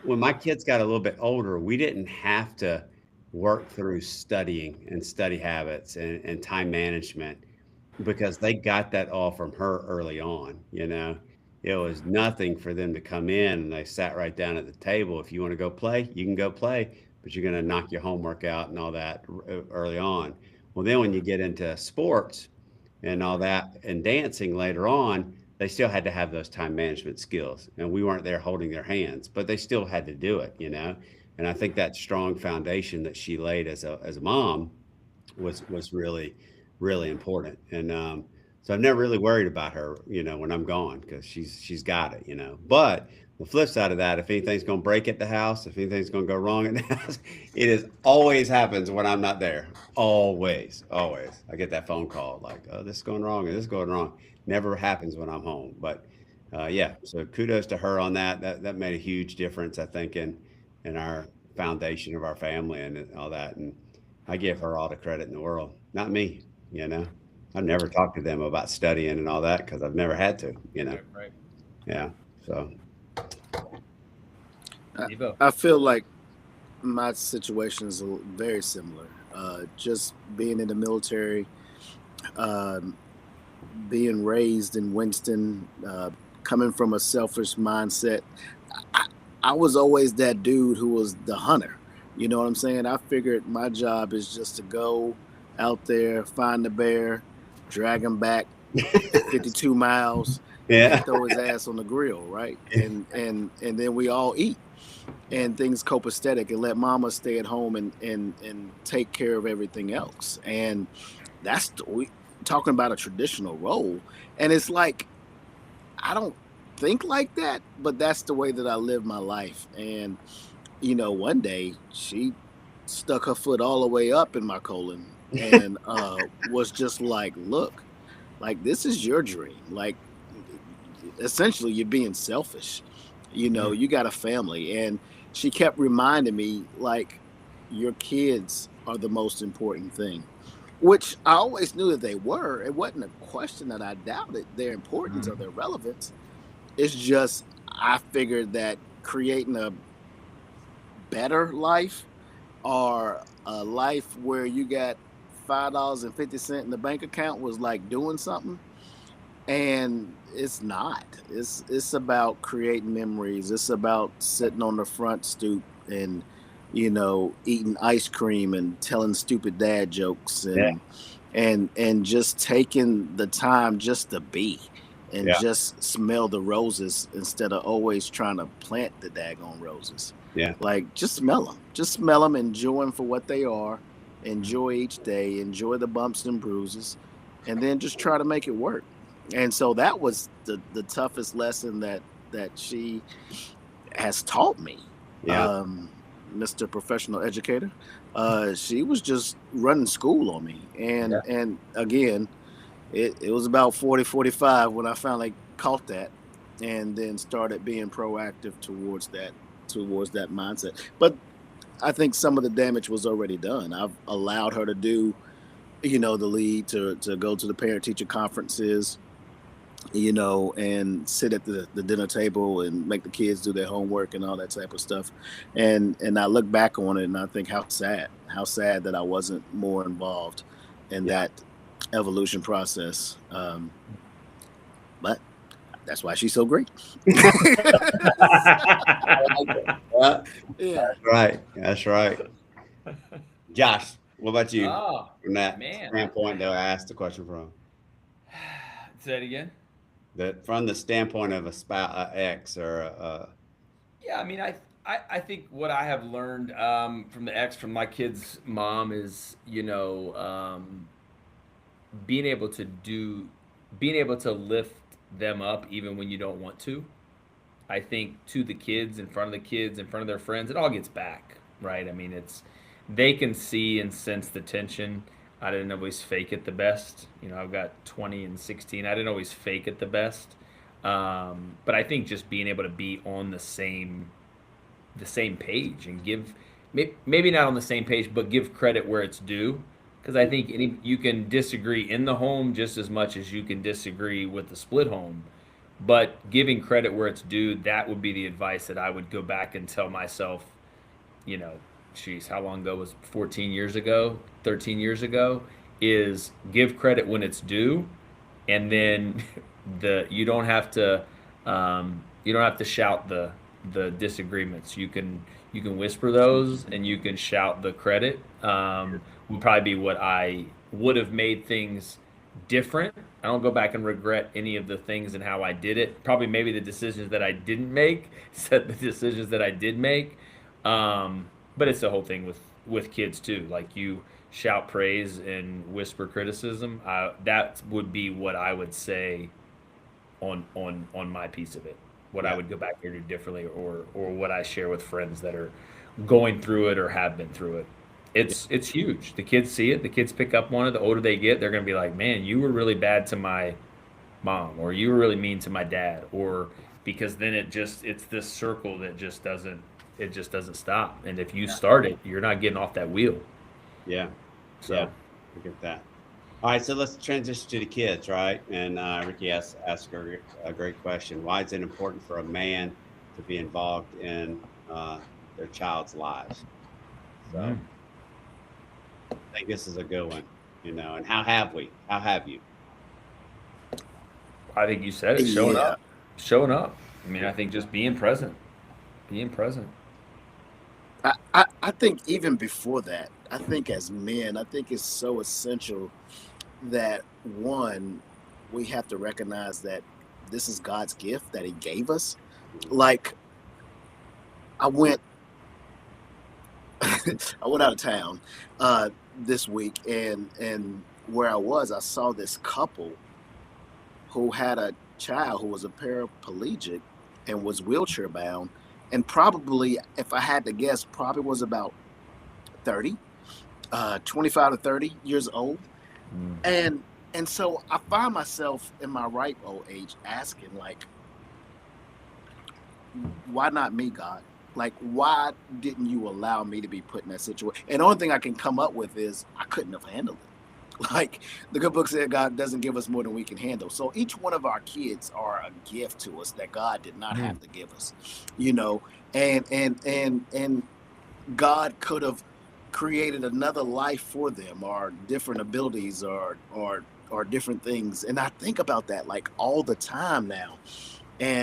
When my kids got a little bit older, we didn't have to work through studying and study habits and time management because they got that all from her early on. It was nothing for them to come in and they sat right down at the table. If you want to go play, you can go play, but you're going to knock your homework out and all that early on. Well, then when you get into sports and all that and dancing later on, they still had to have those time management skills. And we weren't there holding their hands, but they still had to do it, you know? And I think that strong foundation that she laid as a mom was really, really important. And so I've never really worried about her, you know, when I'm gone because she's got it, you know. But the flip side of that, if anything's going to break at the house, if anything's going to go wrong at the house, it is always happens when I'm not there. Always, always. I get that phone call like, oh, this is going wrong and this is going wrong. Never happens when I'm home. But yeah, so kudos to her on that. That made a huge difference, I think, in our foundation of our family and all that. And I give her all the credit in the world, not me, you know. I've never talked to them about studying and all that because I've never had to, you know. Right. Yeah. So Devo. I feel like my situation is very similar. Just being in the military, being raised in Winston, coming from a selfish mindset. I was always that dude who was the hunter. You know what I'm saying? I figured my job is just to go out there, find the bear, drag him back 52 miles, yeah, and throw his ass on the grill, right? And then we all eat, and things copacetic, and let mama stay at home and take care of everything else. And that's we talking about a traditional role, and it's like I don't think like that, but that's the way that I live my life. And you know, one day she stuck her foot all the way up in my colon and was just like, look, like this is your dream. Like essentially you're being selfish. You know, you got a family. And she kept reminding me like your kids are the most important thing, which I always knew that they were. It wasn't a question that I doubted their importance or their relevance. It's just I figured that creating a better life or a life where you got $5.50 in the bank account was like doing something, and it's not. It's about creating memories. It's about sitting on the front stoop and you know eating ice cream and telling stupid dad jokes and just taking the time just to be and just smell the roses instead of always trying to plant the daggone roses. Yeah. Like just smell them, enjoy them for what they are, enjoy each day, enjoy the bumps and bruises, and then just try to make it work. And so that was the toughest lesson that she has taught me. Yeah. Mr. Professional Educator. She was just running school on me. And again, it was about 45 when I finally caught that and then started being proactive towards that mindset. But I think some of the damage was already done. I've allowed her to do, you know, the lead to go to the parent teacher conferences, you know, and sit at the dinner table and make the kids do their homework and all that type of stuff. And I look back on it and I think how sad that I wasn't more involved in that evolution process. But that's why she's so great. Yeah. That's right. Josh, what about you? Oh, From that man. standpoint that I asked the question from. Say it again. That from the standpoint of a spouse, ex, or Yeah, I mean, I think what I have learned from the ex, from my kid's mom, is you know being able to lift them up even when you don't want to. I think to the kids, in front of the kids, in front of their friends, it all gets back, right? I mean, they can see and sense the tension. I didn't always fake it the best. You know, I've got 20 and 16. I didn't always fake it the best. But I think just being able to be on the same page and give, maybe not on the same page, but give credit where it's due. Because I think you can disagree in the home just as much as you can disagree with the split home. But giving credit where it's due, that would be the advice that I would go back and tell myself, you know, geez, how long ago was it? 14 years ago, 13 years ago, is give credit when it's due. And then you don't have to shout the the disagreements. You can whisper those, and you can shout the credit. Would probably be what I would have made things different. I don't go back and regret any of the things and how I did it. Probably maybe the decisions that I didn't make, set the decisions that I did make. But it's the whole thing with kids too. Like, you shout praise and whisper criticism. That would be what I would say on my piece of it. What I Yeah. would go back here to differently, or what I share with friends that are going through it or have been through it. It's huge. The kids see it. The kids pick up on it. The older they get, they're gonna be like, "Man, you were really bad to my mom," or "You were really mean to my dad," or because then it's this circle that just doesn't stop. And if you start it, you're not getting off that wheel. Yeah. So Yeah. I get that. All right, so let's transition to the kids, right? And Ricky asked a great question. Why is it important for a man to be involved in their child's lives? So Mm. I think this is a good one, and how have we? How have you? I think you said it. Showing Yeah. up, showing up. I mean, I think just being present, being present. I think even before that, I think as men, I think it's so essential that one, we have to recognize that this is God's gift that He gave us. Like, I went I went out of town this week, and where I was, I saw this couple who had a child who was a paraplegic and was wheelchair bound, and probably, if I had to guess, probably was about 30, 25 to 30 years old. Mm. And so I find myself in my ripe old age asking, like, why not me, God? Like, why didn't you allow me to be put in that situation? And the only thing I can come up with is I couldn't have handled it. Like the good book said, God doesn't give us more than we can handle. So each one of our kids are a gift to us that God did not have to give us, and God could have created another life for them, or different abilities, or different things. And I think about that like all the time now.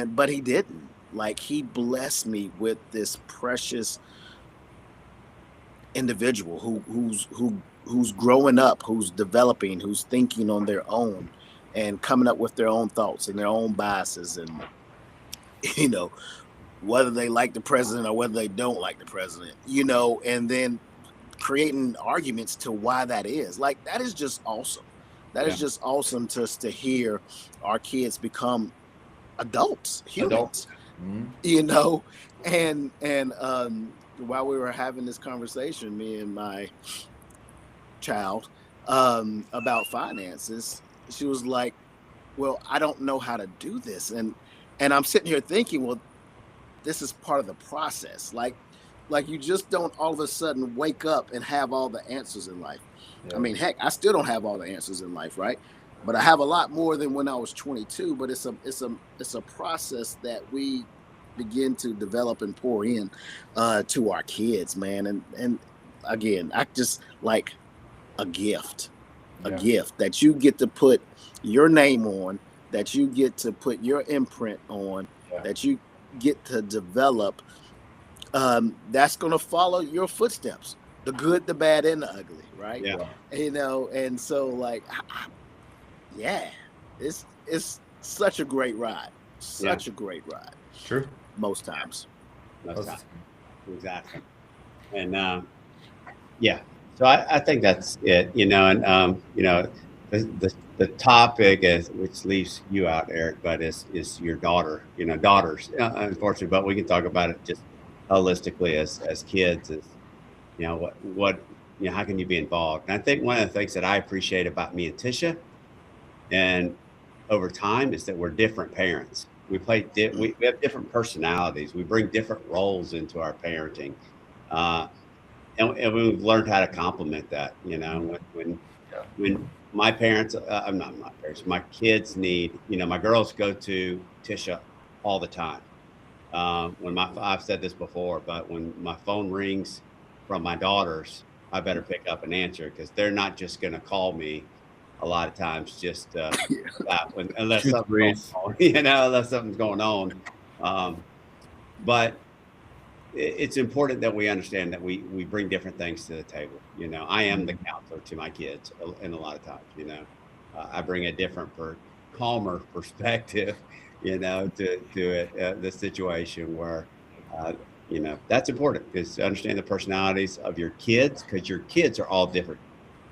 But He didn't. Like, He blessed me with this precious individual who's growing up, who's developing, who's thinking on their own and coming up with their own thoughts and their own biases, and you know whether they like the president or whether they don't like the president, and then creating arguments to why that is. Like, that is just awesome. That is just awesome to hear our kids become adults, humans. Mm. And while we were having this conversation, me and my child, about finances, she was like, well, I don't know how to do this. And I'm sitting here thinking, well, this is part of the process. Like you just don't all of a sudden wake up and have all the answers in life. Yeah. I mean, heck, I still don't have all the answers in life, right? But I have a lot more than when I was 22. But it's a process that we begin to develop and pour in to our kids, man. And again, I just like a gift that you get to put your name on, that you get to put your imprint on, that you get to develop. That's going to follow your footsteps, the good, the bad, and the ugly, right? Yeah. And so, like, it's such a great ride. Such a great ride. True. Most times. Exactly. And so I think that's it, and the topic is, which leaves you out, Eric, but is your daughters, unfortunately, but we can talk about it just holistically as kids, is, what how can you be involved? And I think one of the things that I appreciate about me and Tisha, and over time, is that we're different parents. We have different personalities. We bring different roles into our parenting. And we've learned how to complement that, when my parents, I'm not my parents, my kids need, my girls go to Tisha all the time. I've said this before, but when my phone rings from my daughters, I better pick up and answer, because they're not just going to call me a lot of times just unless something's going on, unless something's going on. But it's important that we understand that we bring different things to the table. You know, I am the counselor to my kids, and a lot of times, you know, I bring a different, calmer perspective, you know, to it, the situation where, you know, that's important, because to understand the personalities of your kids, because your kids are all different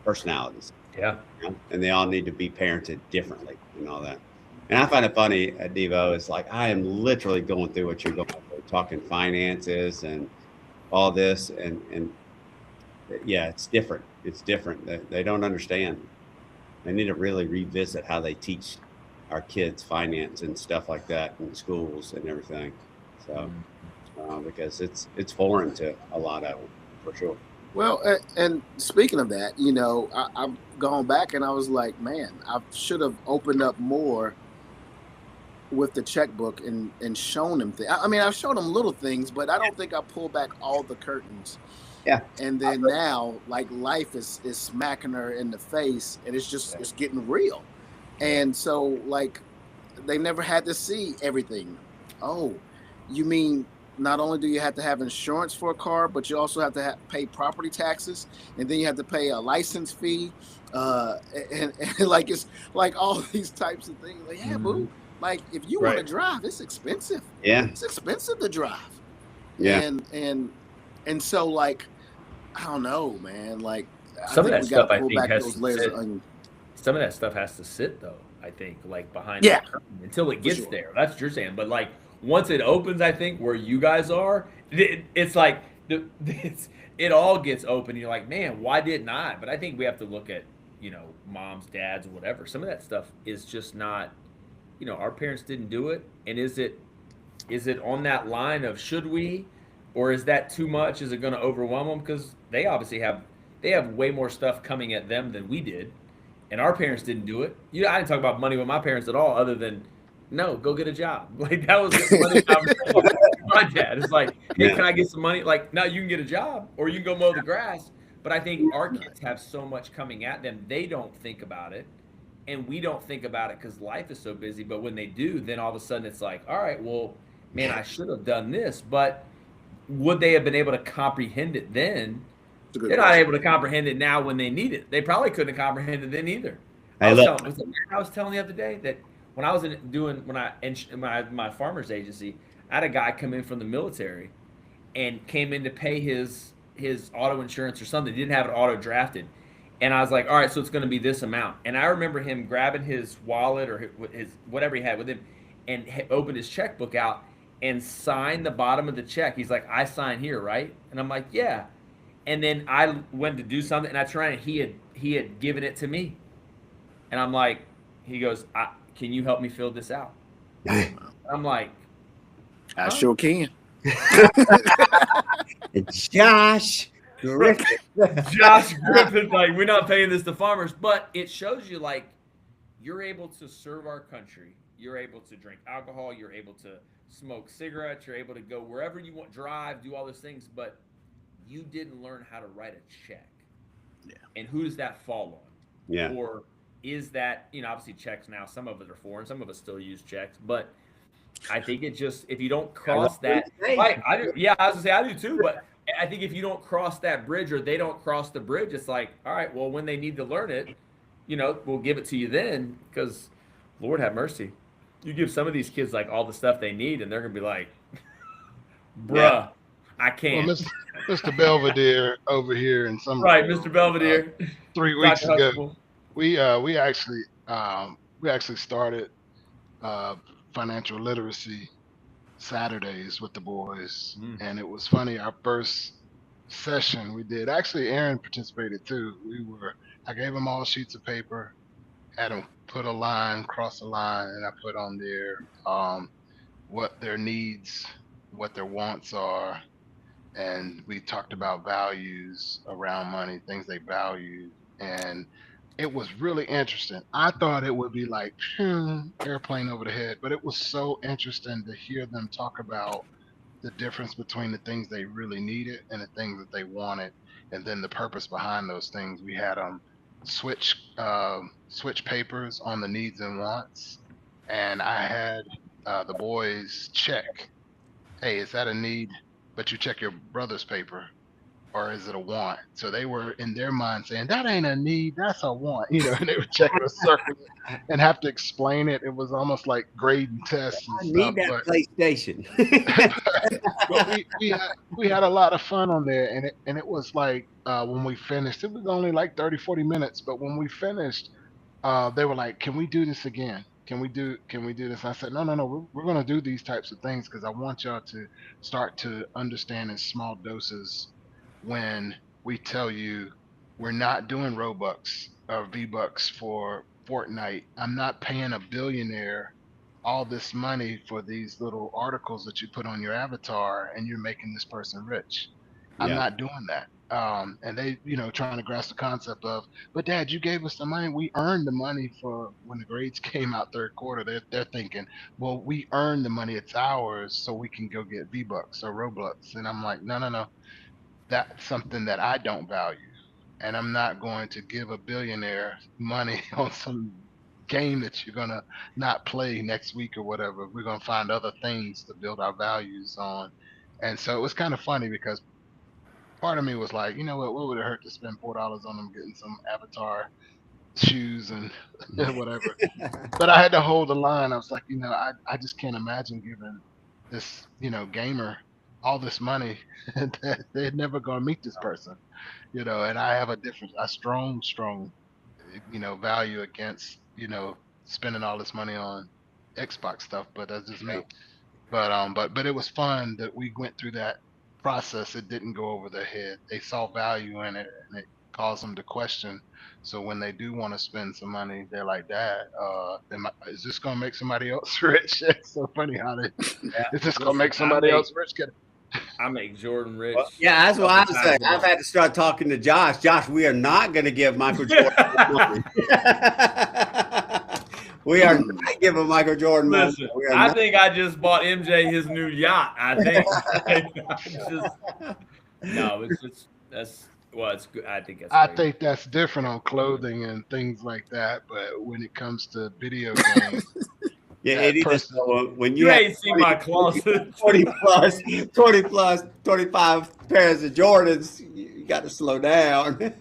personalities, Yeah. you know, and they all need to be parented differently and all that. And I find it funny, Devo, it's like I am literally going through what you're going through, talking finances and all this, and yeah, it's different. It's different. They don't understand. They need to really revisit how they teach our kids finance and stuff like that in schools and everything. So, because it's foreign to a lot of them, for sure. Well, and speaking of that, you know, I've gone back and I was like, man, I should have opened up more with the checkbook and shown him things. I mean, I've shown him little things, but I don't think I pulled back all the curtains. Yeah. And then now, like, life is smacking her in the face, and it's getting real. And so, like, they never had to see everything. Oh, you mean not only do you have to have insurance for a car, but you also have to pay property taxes, and then you have to pay a license fee, and like it's like all these types of things. Like, yeah, boo. Like, if you want to drive, it's expensive. Yeah. It's expensive to drive. Yeah. And so, like, I don't know, man. Like, some of that stuff I think has those to layers sit. of Some of that stuff has to sit, though. I think, like, behind Yeah. the curtain until it gets sure. there. That's what you're saying. But like once it opens, I think where you guys are, it's like it all gets open. You're like, man, why didn't I? But I think we have to look at, you know, moms, dads, whatever. Some of that stuff is just not, you know, our parents didn't do it. And is it on that line of should we, or is that too much? Is it going to overwhelm them? Because they obviously have way more stuff coming at them than we did, and our parents didn't do it. You know, I didn't talk about money with my parents at all, other than no, go get a job. Like, that was the money conversation with my dad. It's like, hey, can I get some money? Like, no, you can get a job or you can go mow the grass. But I think our kids have so much coming at them, they don't think about it. And we don't think about it because life is so busy. But when they do, then all of a sudden it's like, all right, well, man, I should have done this. But would they have been able to comprehend it then? They're not able to comprehend it now when they need it. They probably couldn't have comprehended it then either. I was telling the other day that when I was in my farmer's agency, I had a guy come in from the military and came in to pay his auto insurance or something. He didn't have it auto drafted. And I was like, all right, so it's going to be this amount. And I remember him grabbing his wallet or his whatever he had with him and opened his checkbook out and signed the bottom of the check. He's like, I sign here, right? And I'm like, yeah. And then I went to do something, and I tried, and he had given it to me. And I'm like, he goes, can you help me fill this out? I'm like, I sure can. Josh Griffin. Josh Griffin, like, we're not paying this to farmers, but it shows you, like, you're able to serve our country. You're able to drink alcohol. You're able to smoke cigarettes. You're able to go wherever you want, drive, do all those things, but you didn't learn how to write a check. Yeah. And who does that fall on? Yeah. Or is that, you know, obviously checks now, some of it are foreign, some of us still use checks, but I think it just, if you don't cross that, right, I was gonna say I do too, but I think if you don't cross that bridge or they don't cross the bridge, it's like, all right, well, when they need to learn it, you know, we'll give it to you then, because Lord have mercy. You give some of these kids like all the stuff they need and they're gonna be like, bruh, I can't. Well, Mr. Belvedere over here in some right, Mr. Belvedere. 3 weeks ago, we actually started financial literacy Saturdays with the boys, and it was funny. Our first session we did, actually Aaron participated too. I gave them all sheets of paper, had them put a line, cross a line, and I put on there what their needs, what their wants are, and we talked about values around money, things they value, and it was really interesting. I thought it would be like airplane over the head, but it was so interesting to hear them talk about the difference between the things they really needed and the things that they wanted, and then the purpose behind those things. We had them switch papers on the needs and wants, and I had the boys check, hey, is that a need? But you check your brother's paper, or is it a want? So they were in their mind saying that ain't a need, that's a want. And they would check it or circle it and have to explain it. It was almost like grading tests and I stuff. need that But PlayStation. but we had a lot of fun on there, and it was like when we finished, it was only like 30-40 minutes, but when we finished, they were like, can we do this again? Can we do this? And I said, no, we're going to do these types of things because I want y'all to start to understand in small doses when we tell you we're not doing Robux or V-Bucks for Fortnite. I'm not paying a billionaire all this money for these little articles that you put on your avatar and you're making this person rich. I'm Yeah. not doing that. And they, trying to grasp the concept of, but Dad, you gave us the money. We earned the money for when the grades came out third quarter. They're thinking, well, we earned the money. It's ours, so we can go get V-Bucks or Roblox. And I'm like, no. That's something that I don't value. And I'm not going to give a billionaire money on some game that you're gonna not play next week or whatever. We're gonna find other things to build our values on. And so it was kind of funny because part of me was like, you know what would it hurt to spend $4 on them getting some avatar shoes and whatever. But I had to hold the line. I was like, I just can't imagine giving this, gamer all this money and that they're never gonna meet this person. And I have a strong, value against, spending all this money on Xbox stuff, but that's just me. But it was fun that we went through that process. It didn't go over their head. They saw value in it, and it caused them to question. So when they do want to spend some money, they're like, "Dad, is this gonna make somebody else rich?" It's so funny how they Yeah. is this gonna Listen, make somebody else rich? I make Jordan rich. Well, yeah, that's what I couple was saying. times a I've month. had to start talking to Josh. Josh, we are not going to give Michael Jordan money. We are not giving Michael Jordan money. Listen, We are I not- think I just bought MJ his new yacht. I think. It's just it's good. I think that's. I great. think that's different on clothing and things like that. But when it comes to video games, Yeah, that it is. person- When You you have ain't seen my closet. 20 plus, 25 pairs of Jordans, you got to slow down.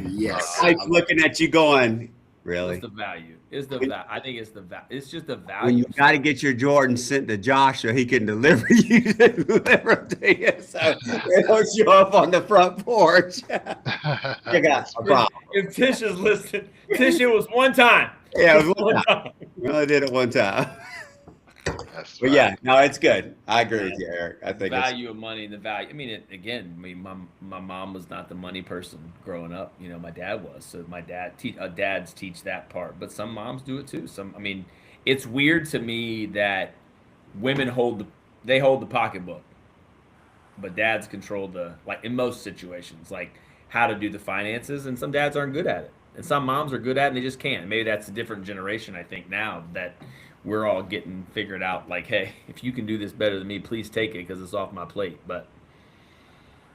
Yes. Life's looking at you going, really? It's the value. I think it's the value. It's just the value. When you got to get your Jordans sent to Josh so he can deliver them to you, so they don't show up on the front porch. You got a problem. If Tish is listening, Tish, it was one time. Yeah, it was one time. We only did it one time. That's But right. yeah, no, it's good. I agree with you, Eric. I think it's Value of money and the value. I mean, my mom was not the money person growing up. My dad was. So my dads teach that part, but some moms do it too. It's weird to me that women hold the pocketbook, but dads control in most situations, like how to do the finances, and some dads aren't good at it, and some moms are good at it and they just can't. Maybe that's a different generation. I think now that we're all getting figured out, like, hey, if you can do this better than me, please take it because it's off my plate. But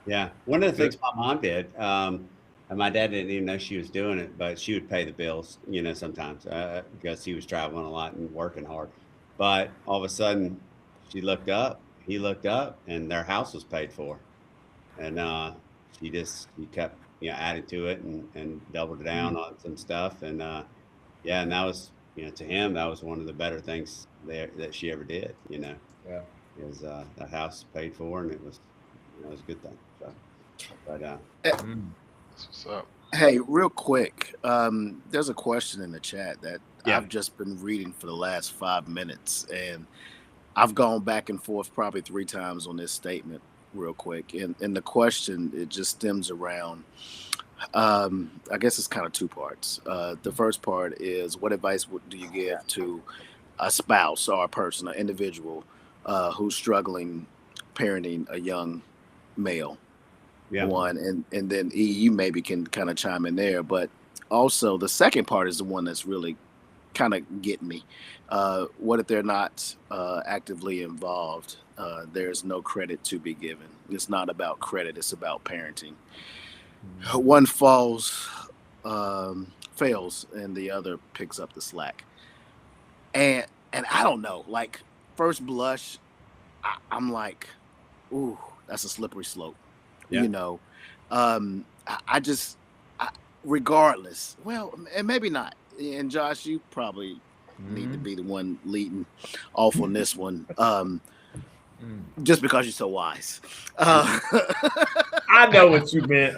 yeah, one of the things my mom did, and my dad didn't even know she was doing it, but she would pay the bills, sometimes because he was traveling a lot and working hard. But all of a sudden, he looked up, and their house was paid for, and he kept adding to it and doubled down on some stuff, and and that was to him that was one of the better things that she ever did. Yeah. Is the house paid for, and it was a good thing. So, but That's what's up. Hey, real quick, there's a question in the chat that Yeah. I've just been reading for the last 5 minutes, and I've gone back and forth probably 3 times on this statement real quick. And the question, it just stems around, I guess it's kind of 2 parts. The first part is, what advice do you give to a spouse or a person, an individual who's struggling parenting a young male? yeah, One, and then E, you maybe can kind of chime in there, but also the second part is the one that's really kind of getting me. What if they're not actively involved? There's no credit to be given. It's not about credit, it's about parenting. One fails and the other picks up the slack. And I don't know, like, first blush, I'm like, ooh, that's a slippery slope. Yeah. You know, I just, regardless. Well, and maybe not. And Josh, you probably need to Mhm. be the one leading off on this one, Mm. just because you're so wise. I know what you meant.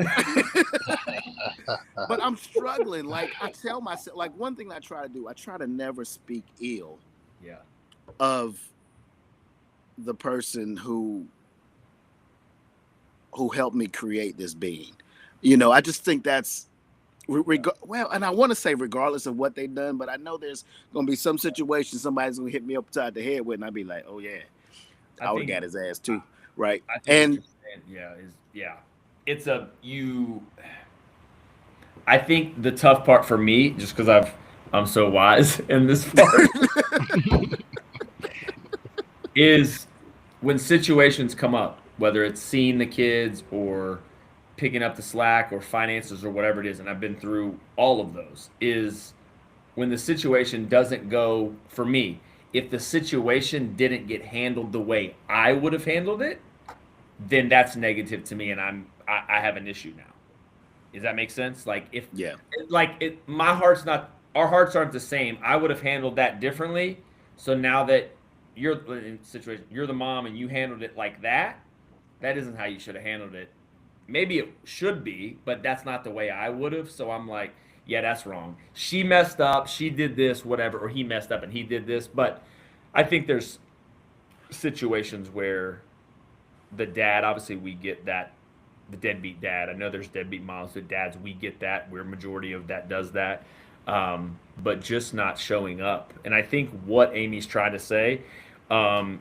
But I'm struggling. Like I tell myself, like one thing I try to do, I try to never speak ill Yeah. of the person who helped me create this being. I just think that's well, and I want to say regardless of what they've done, but I know there's gonna be some situation somebody's gonna hit me upside the head with, and I'd be like, oh yeah, I I would have think got his ass too, right? I think what And you're saying, yeah, is yeah. It's a you. I think the tough part for me, just because I'm so wise in this part, is when situations come up, whether it's seeing the kids or picking up the slack or finances or whatever it is, and I've been through all of those, is when the situation doesn't go for me. If the situation didn't get handled the way I would have handled it, then that's negative to me, and I have an issue now. Does that make sense? Like if yeah, my heart's not, our hearts aren't the same. I would have handled that differently. So now that you're in a situation, you're the mom and you handled it like that, that isn't how you should have handled it. Maybe it should be, but that's not the way I would have. So I'm like, yeah, that's wrong. She messed up, she did this, whatever, or he messed up and he did this. But I think there's situations where the dad, obviously we get that, the deadbeat dad. I know there's deadbeat moms, but dads, we get that. We're majority of that does that. But just not showing up. And I think what Amy's trying to say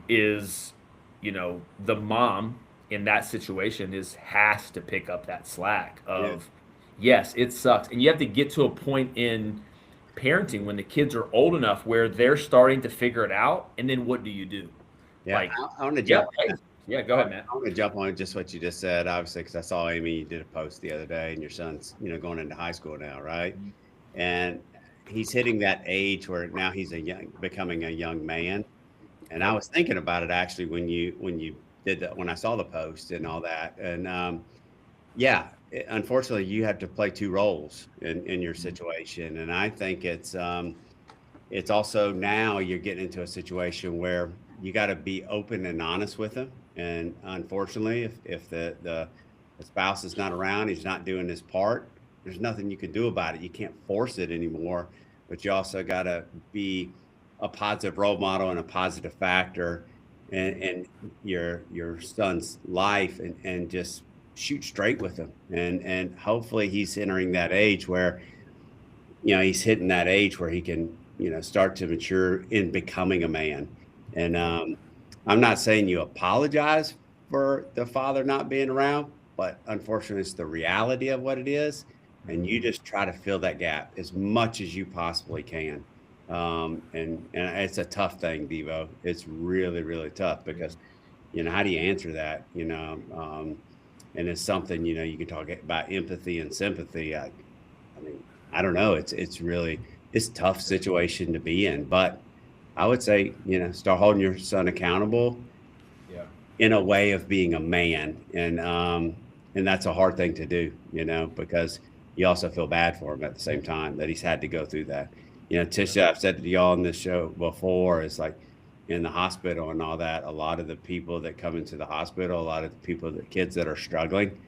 is, the mom in that situation has to pick up that slack Yeah. of, yes, it sucks. And you have to get to a point in parenting when the kids are old enough where they're starting to figure it out. And then what do you do? Yeah. Like, I want to yeah, jump. yeah, go ahead, Matt. I want to jump on just what you just said, obviously, because I saw Amy, you did a post the other day, and your son's, going into high school now, right? And he's hitting that age where now he's becoming a young man. And I was thinking about it actually when you did that, when I saw the post and all that. And yeah, unfortunately, you have to play two roles in your situation, and I think it's also now you're getting into a situation where you got to be open and honest with him. And unfortunately, if the spouse is not around, he's not doing his part, there's nothing you can do about it. You can't force it anymore, but you also got to be a positive role model and a positive factor in your son's life, and just shoot straight with him. And hopefully he's entering that age where he's hitting that age where he can, start to mature in becoming a man. And I'm not saying you apologize for the father not being around, but unfortunately, it's the reality of what it is. And you just try to fill that gap as much as you possibly can. And it's a tough thing, Devo. It's really, really tough because, how do you answer that? And it's something, you can talk about empathy and sympathy. I mean, I don't know. It's a tough situation to be in, but I would say, start holding your son accountable Yeah. in a way of being a man. And that's a hard thing to do, because you also feel bad for him at the same time that he's had to go through that. Tisha, I've said to y'all on this show before, is like in the hospital and all that, a lot of the people that come into the hospital, a lot of the kids that are struggling,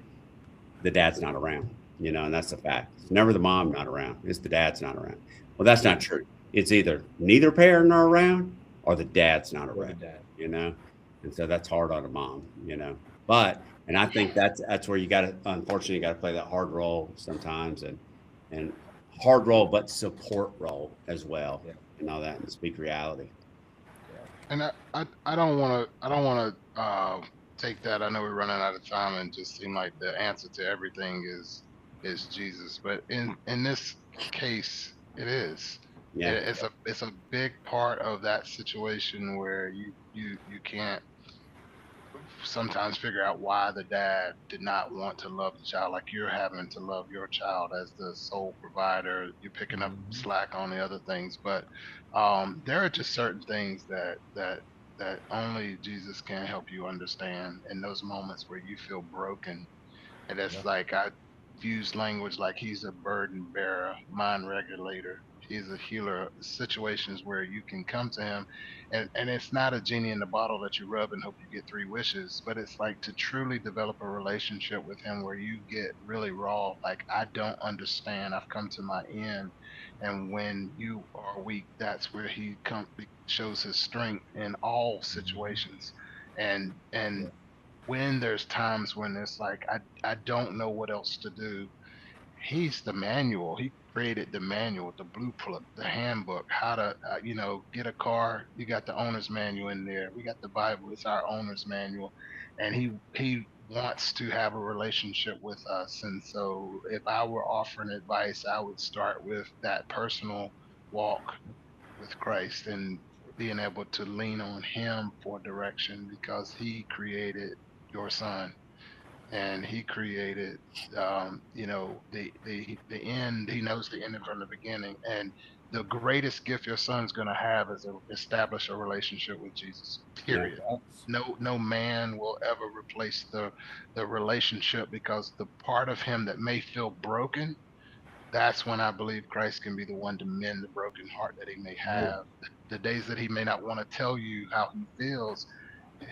the dad's not around, and that's a fact. It's never the mom not around. It's the dad's not around. Well, that's not true. It's either neither parent are around or the dad's not Or the around, dad. and so that's hard on a mom. And I think that's where unfortunately, you got to play that hard role sometimes, and hard role, but support role as well, Yeah. and all that, and speak reality. And I don't want to take that. I know we're running out of time, and just seem like the answer to everything is Jesus. But in this case, it is. Yeah. It's a big part of that situation where you can't sometimes figure out why the dad did not want to love the child like you're having to love your child as the sole provider. You're picking up slack on the other things, but there are just certain things that that only Jesus can help you understand in those moments where you feel broken. And it's like I use language like he's a burden bearer, mind regulator. He's a healer of situations where you can come to him, and it's not a genie in the bottle that you rub and hope you get three wishes, but it's like to truly develop a relationship with him where you get really raw. Like, I don't understand. I've come to my end. And when you are weak, that's where shows his strength in all situations. And when there's times when it's like I don't know what else to do, he's the manual. He created the manual, the blueprint, the handbook, how to get a car. You got the owner's manual in there. We got the Bible. It's our owner's manual, and he wants to have a relationship with us. And so, if I were offering advice, I would start with that personal walk with Christ and being able to lean on him for direction because he created your son and he created the end. He knows the ending from the beginning, and the greatest gift your son's going to have is establish a relationship with Jesus, period. No man will ever replace the relationship, because the part of him that may feel broken, that's when I believe Christ can be the one to mend the broken heart that he may have. The days that he may not want to tell you how he feels,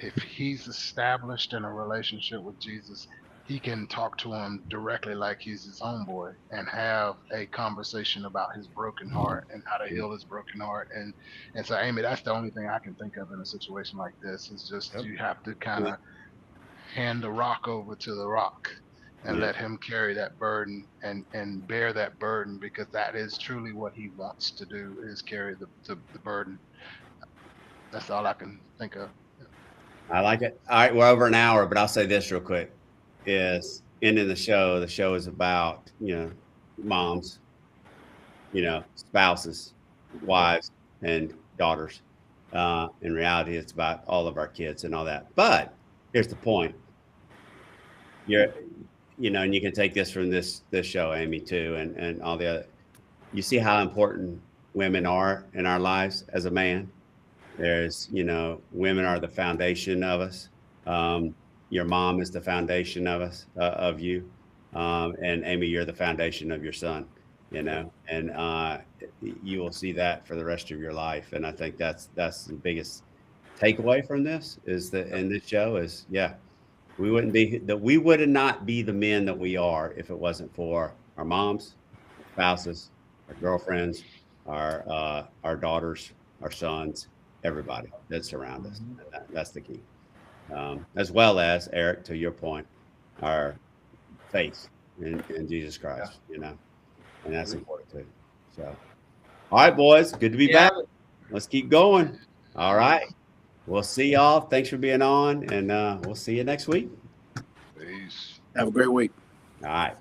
if he's established in a relationship with Jesus, he can talk to him directly like he's his own boy and have a conversation about his broken heart and how to heal his broken heart. And so, Amy, that's the only thing I can think of in a situation like this, is just you have to kind of hand the rock over to the rock and let him carry that burden and bear that burden, because that is truly what he wants to do, is carry the burden. That's all I can think of. I like it. All right, we're over an hour, but I'll say this real quick: is ending the show. The show is about moms, spouses, wives, and daughters. In reality, it's about all of our kids and all that. But here's the point: and you can take this from this show, Amy, too, and all the other. You see how important women are in our lives as a man. There's, women are the foundation of us. Your mom is the foundation of us, of you. And Amy, you're the foundation of your son, and you will see that for the rest of your life. And I think that's the biggest takeaway from this, is that in this show is, we would not be the men that we are if it wasn't for our moms, spouses, our girlfriends, our daughters, our sons, everybody that surround us. That's the key. As well as, Eric, to your point, our faith in Jesus Christ, and that's important too. So, all right, boys, good to be back. Let's keep going. All right. We'll see y'all. Thanks for being on, and we'll see you next week. Peace. Have a great week. All right.